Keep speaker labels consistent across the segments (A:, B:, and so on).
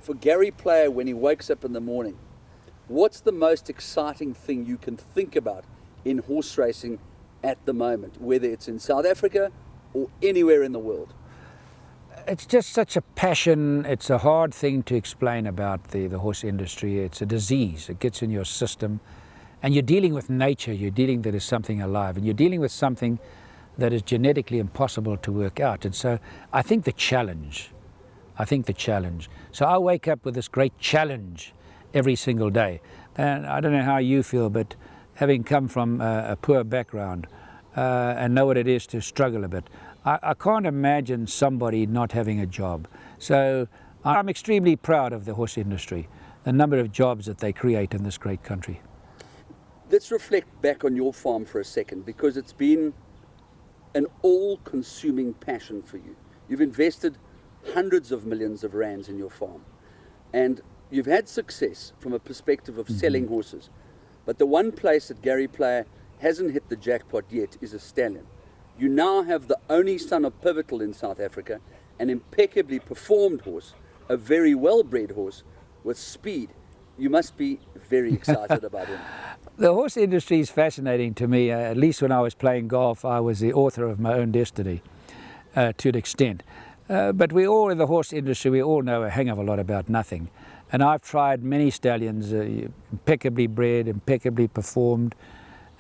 A: for Gary Player, when he wakes up in the morning, what's the most exciting thing you can think about in horse racing at the moment, whether it's in South Africa or anywhere in the world?
B: It's just such a passion. It's a hard thing to explain about the horse industry. It's a disease. It gets in your system. And you're dealing with nature. You're dealing that is something alive. And you're dealing with something that is genetically impossible to work out. And so I think the challenge. So I wake up with this great challenge every single day. And I don't know how you feel, but having come from a poor background and know what it is to struggle a bit, I can't imagine somebody not having a job. So I'm extremely proud of the horse industry, the number of jobs that they create in this great country.
A: Let's reflect back on your farm for a second, because it's been an all-consuming passion for you. You've invested hundreds of millions of rands in your farm, and you've had success from a perspective of selling horses. But the one place that Gary Player hasn't hit the jackpot yet is a stallion. You now have the only son of Pivotal in South Africa, an impeccably performed horse, a very well-bred horse with speed. You must be very excited about him.
B: The horse industry is fascinating to me. At least when I was playing golf, I was the author of my own destiny to an extent. But we all in the horse industry, we all know a hang of a lot about nothing. And I've tried many stallions, impeccably bred, impeccably performed,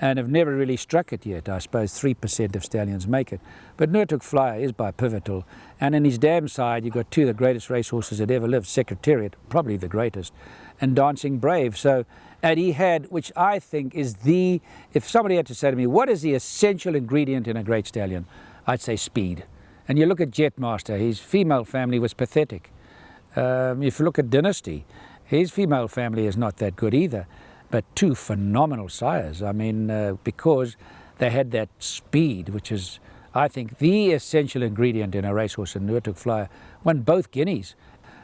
B: and have never really struck it yet. I suppose 3% of stallions make it. But Nurtuk Flyer is by Pivotal. And in his dam side, you've got two of the greatest racehorses that ever lived, Secretariat, probably the greatest, and Dancing Brave. So, and he had, which I think is the, if somebody had to say to me, what is the essential ingredient in a great stallion? I'd say speed. And you look at Jetmaster, his female family was pathetic. If you look at Dynasty, his female family is not that good either. But two phenomenal sires. I mean, because they had that speed, which is, I think, the essential ingredient in a racehorse. And Nurtuk Flyer won both guineas.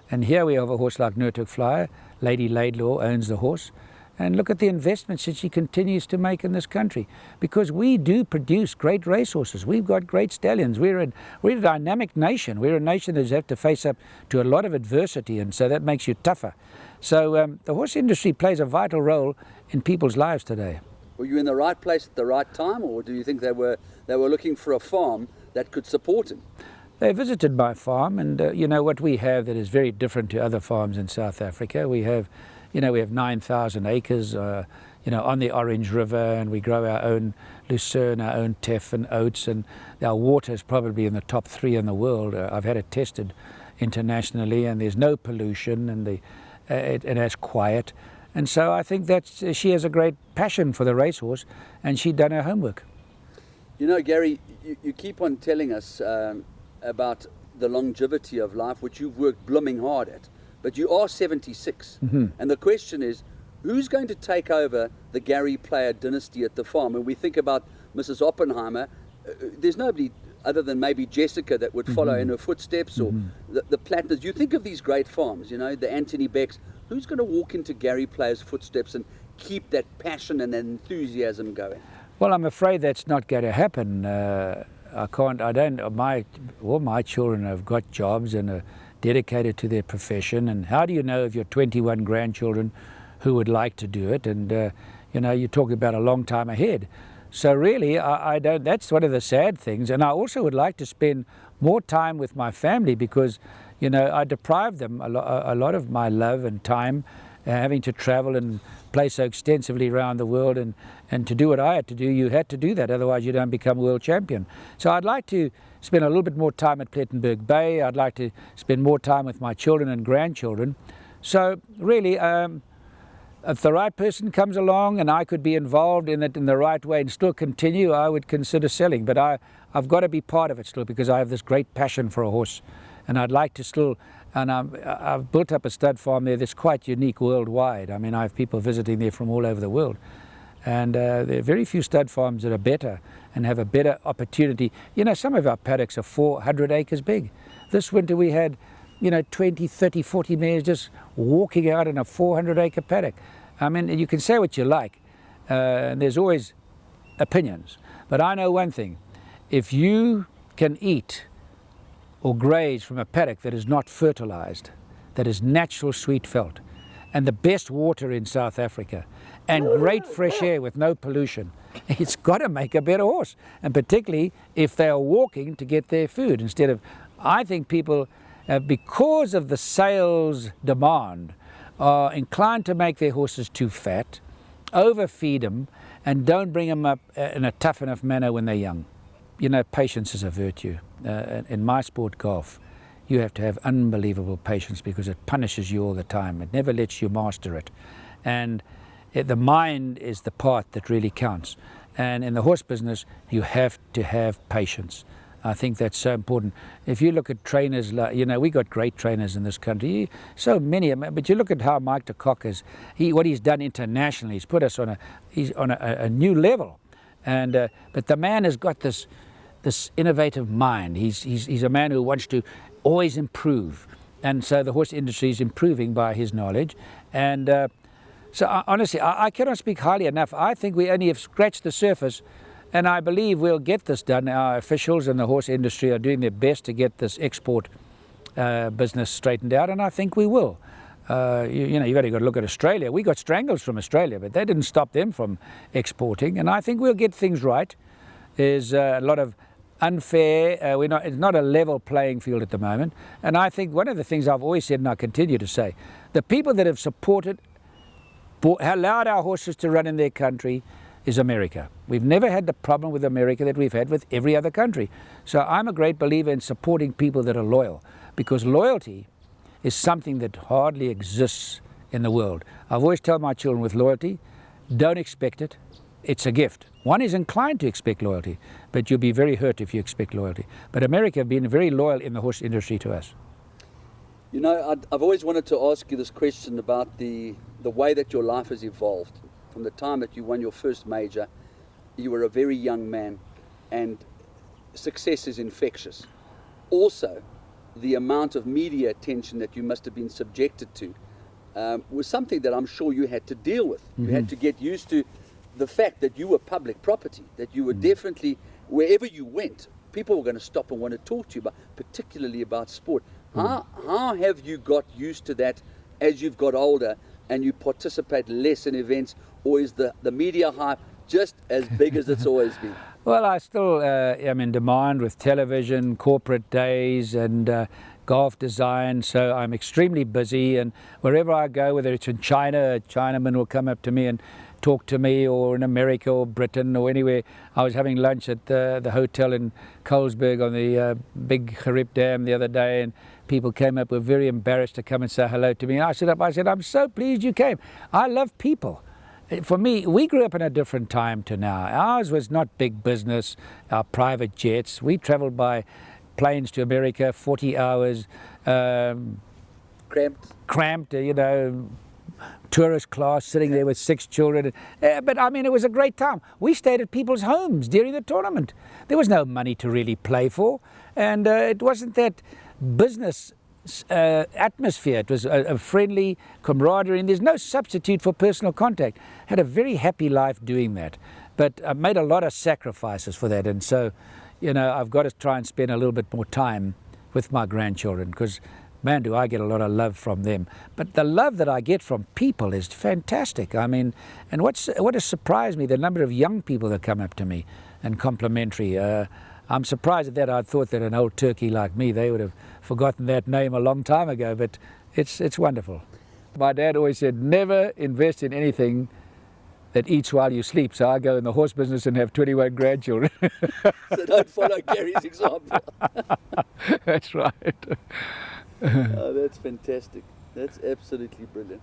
B: And here we have a horse like Nurtuk Flyer. Lady Laidlaw owns the horse. And look at the investments that she continues to make in this country. Because we do produce great racehorses. We've got great stallions. We're a dynamic nation. We're a nation that has to face up to a lot of adversity, and so that makes you tougher. So the horse industry plays a vital role in people's lives today.
A: Were you in the right place at the right time, or do you think they were looking for a farm that could support him?
B: They visited my farm, and you know what we have that is very different to other farms in South Africa. We have 9,000 acres, on the Orange River, and we grow our own lucerne, our own teff and oats, and our water is probably in the top 3 in the world. I've had it tested internationally, and there's no pollution, and it has quiet. And so I think that she has a great passion for the racehorse, and she'd done her homework.
A: You know, Gary, you keep on telling us about the longevity of life, which you've worked blooming hard at. But you are 76. And the question is, who's going to take over the Gary Player dynasty at the farm? And we think about Mrs. Oppenheimer. There's nobody other than maybe Jessica that would follow in her footsteps, or the Plattners. You think of these great farms, the Anthony Becks. Who's going to walk into Gary Player's footsteps and keep that passion and that enthusiasm going?
B: Well, I'm afraid that's not going to happen. All my children have got jobs and are dedicated to their profession. And how do you know if you're 21 grandchildren who would like to do it? And, you're talking about a long time ahead. So really, I don't. That's one of the sad things. And I also would like to spend more time with my family, because, I deprived them a lot of my love and time, having to travel and play so extensively around the world. And to do what I had to do, you had to do that. Otherwise, you don't become world champion. So I'd like to spend a little bit more time at Plettenberg Bay. I'd like to spend more time with my children and grandchildren. So really, if the right person comes along and I could be involved in it in the right way and still continue, I would consider selling. But I've got to be part of it still, because I have this great passion for a horse. And I'd like to still, and I've built up a stud farm there that's quite unique worldwide. I mean, I have people visiting there from all over the world. And there are very few stud farms that are better and have a better opportunity. Some of our paddocks are 400 acres big. This winter we had 20, 30, 40 mares just walking out in a 400-acre paddock. I mean, you can say what you like, and there's always opinions. But I know one thing. If you can eat or graze from a paddock that is not fertilized, that is natural sweet felt, and the best water in South Africa, and great fresh air with no pollution, it's got to make a better horse. And particularly if they are walking to get their food instead of, I think people, because of the sales demand, are inclined to make their horses too fat, overfeed them, and don't bring them up in a tough enough manner when they're young. You know, patience is a virtue. In my sport, golf, you have to have unbelievable patience because it punishes you all the time. It never lets you master it. And the mind is the part that really counts. And in the horse business, you have to have patience. I think that's so important. If you look at trainers, you know, we got great trainers in this country, so many. But you look at how Mike de Kock is, what he's done internationally. He's put us on a new level. And but the man has got this innovative mind. He's a man who wants to always improve, and so the horse industry is improving by his knowledge. And so honestly, I cannot speak highly enough. I think we only have scratched the surface. And I believe we'll get this done. Our officials in the horse industry are doing their best to get this export business straightened out, and I think we will. You know, you've only got to look at Australia. We got strangles from Australia, but that didn't stop them from exporting. And I think we'll get things right. There's a lot of unfair. It's not a level playing field at the moment. And I think one of the things I've always said, and I continue to say, the people that have supported, allowed our horses to run in their country, is America. We've never had the problem with America that we've had with every other country. So I'm a great believer in supporting people that are loyal, because loyalty is something that hardly exists in the world. I've always told my children with loyalty, don't expect it, it's a gift. One is inclined to expect loyalty, but you'll be very hurt if you expect loyalty. But America have been very loyal in the horse industry to us.
A: You know, I've always wanted to ask you this question about the way that your life has evolved. From the time that you won your first major, you were a very young man, and success is infectious. Also, the amount of media attention that you must have been subjected to was something that I'm sure you had to deal with. Mm-hmm. You had to get used to the fact that you were public property, that you were definitely, wherever you went, people were going to stop and want to talk to you about, particularly about sport. How have you got used to that as you've got older and you participate less in events, or is the media hype just as big as it's always been?
B: Well, I still am in demand with television, corporate days, and golf design, so I'm extremely busy, and wherever I go, whether it's in China, a Chinaman will come up to me and talk to me, or in America or Britain or anywhere. I was having lunch at the hotel in Colesberg on the big Gerib Dam the other day, and people came up, were very embarrassed to come and say hello to me. And I said, I'm so pleased you came. I love people. For me, we grew up in a different time to now. Ours was not big business, our private jets. We traveled by planes to America, 40 hours. Cramped, you know, tourist class, sitting there with 6 children. But I mean, it was a great time. We stayed at people's homes during the tournament. There was no money to really play for. And it wasn't that business atmosphere. It was a friendly camaraderie, and there's no substitute for personal contact. Had a very happy life doing that, but I made a lot of sacrifices for that. And so, you know, I've got to try and spend a little bit more time with my grandchildren, because man, do I get a lot of love from them. But the love that I get from people is fantastic. I mean, and what has surprised me, the number of young people that come up to me and complimentary. I'm surprised at that. I thought that an old turkey like me, they would have forgotten that name a long time ago, but it's wonderful. My dad always said, never invest in anything that eats while you sleep. So I go in the horse business and have 21 grandchildren.
A: So don't follow Gary's example.
B: That's right.
A: Oh, that's fantastic. That's absolutely brilliant.